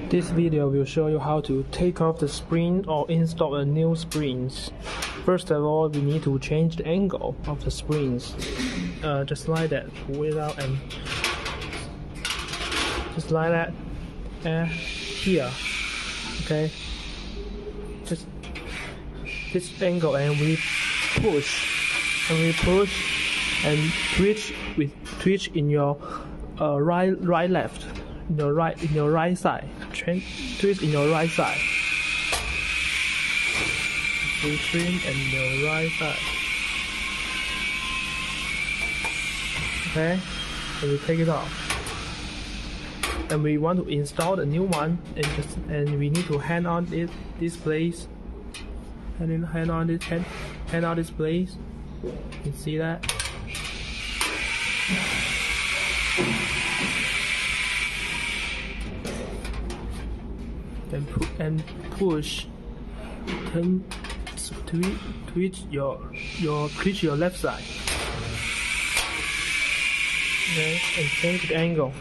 This video will show you how to take off the spring or install a new springs. First of all, we need to change the angle of the springs. Just like that, pull it out and just like that, and here, okay, just this angle, and we push and twitch in your right left, in your right side, twist in your right side, we trim in your right side, okay, and we take it off, and we want to install the new one, and we need to hand on this place, and then hand on this place. You see that? And push, twitch your left side, okay, and change the angle.